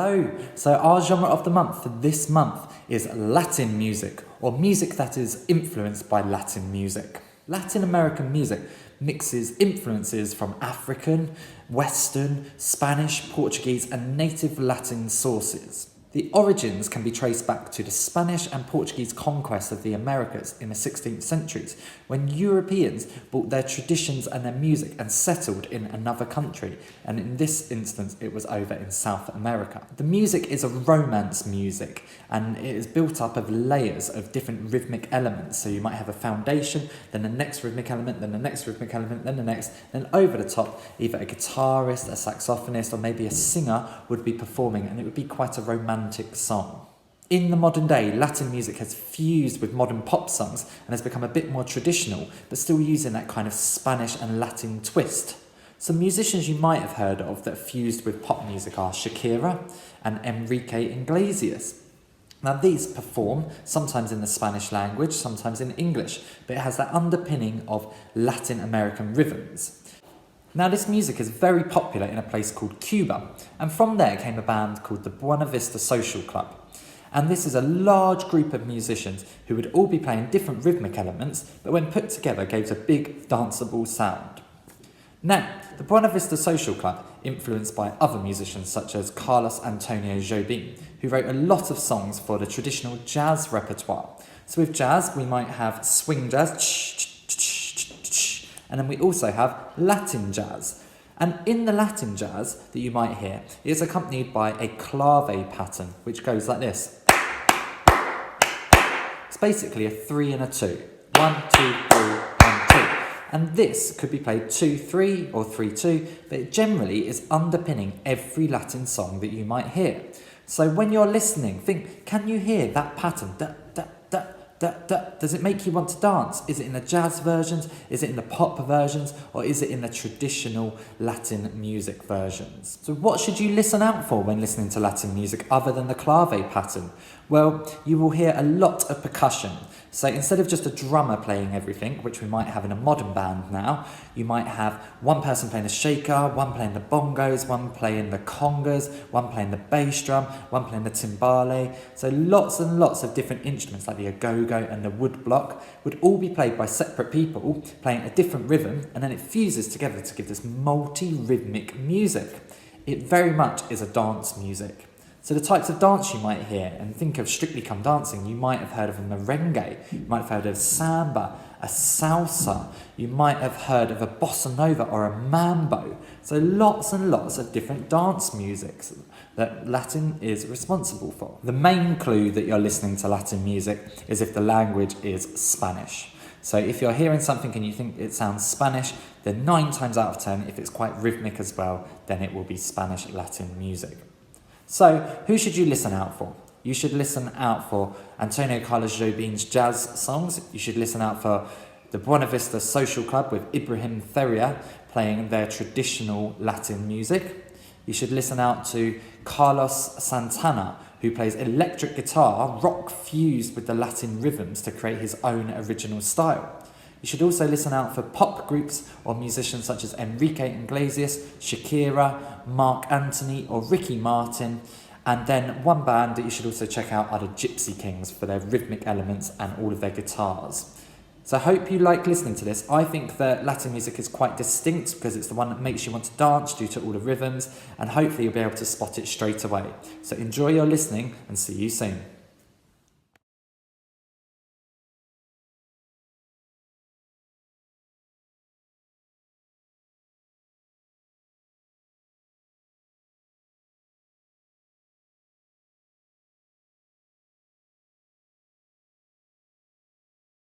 Hello, so our genre of the month for this month is Latin music, or music that is influenced by Latin music. Latin American music mixes influences from African, Western, Spanish, Portuguese and native Latin sources. The origins can be traced back to the Spanish and Portuguese conquest of the Americas in the 16th centuries, when Europeans brought their traditions and their music and settled in another country, and in this instance it was over in South America. The music is a romance music, and it is built up of layers of different rhythmic elements. So you might have a foundation, then the next rhythmic element, then the next rhythmic element, then the next, then over the top, either a guitarist, a saxophonist, or maybe a singer would be performing, and it would be quite a romantic song. In the modern day, Latin music has fused with modern pop songs and has become a bit more traditional, but still using that kind of Spanish and Latin twist. Some musicians you might have heard of that fused with pop music are Shakira and Enrique Iglesias. Now these perform sometimes in the Spanish language, sometimes in English, but it has that underpinning of Latin American rhythms. Now this music is very popular in a place called Cuba, and from there came a band called the Buena Vista Social Club. And this is a large group of musicians who would all be playing different rhythmic elements, but when put together gave a big danceable sound. Now, the Buena Vista Social Club influenced by other musicians such as Carlos Antonio Jobim, who wrote a lot of songs for the traditional jazz repertoire. So with jazz, we might have swing jazz, and then we also have Latin jazz. And in the Latin jazz that you might hear, it is accompanied by a clave pattern, which goes like this. It's basically a 3 and a 2. 1, 2, 3, 1, 2. And this could be played 2-3 or 3-2, but it generally is underpinning every Latin song that you might hear. So when you're listening, think, can you hear that pattern? Da, da, da, da, da. Does it make you want to dance? Is it in the jazz versions? Is it in the pop versions? Or is it in the traditional Latin music versions? So what should you listen out for when listening to Latin music other than the clave pattern? Well, you will hear a lot of percussion. So instead of just a drummer playing everything, which we might have in a modern band now, you might have one person playing the shaker, one playing the bongos, one playing the congas, one playing the bass drum, one playing the timbale. So lots and lots of different instruments like the agogo and the wood block would all be played by separate people playing a different rhythm, and then it fuses together to give this multi-rhythmic music. It very much is a dance music. So the types of dance you might hear, and think of Strictly Come Dancing, you might have heard of a merengue, you might have heard of samba, a salsa, you might have heard of a bossa nova or a mambo. So lots and lots of different dance musics that Latin is responsible for. The main clue that you're listening to Latin music is if the language is Spanish. So if you're hearing something and you think it sounds Spanish, then 9 times out of 10, if it's quite rhythmic as well, then it will be Spanish Latin music. So, who should you listen out for? You should listen out for Antonio Carlos Jobim's jazz songs. You should listen out for the Buena Vista Social Club with Ibrahim Feria playing their traditional Latin music. You should listen out to Carlos Santana, who plays electric guitar, rock fused with the Latin rhythms to create his own original style. You should also listen out for pop groups or musicians such as Enrique Iglesias, Shakira, Mark Anthony or Ricky Martin. And then one band that you should also check out are the Gypsy Kings for their rhythmic elements and all of their guitars. So I hope you like listening to this. I think that Latin music is quite distinct because it's the one that makes you want to dance due to all the rhythms, and hopefully you'll be able to spot it straight away. So enjoy your listening and see you soon.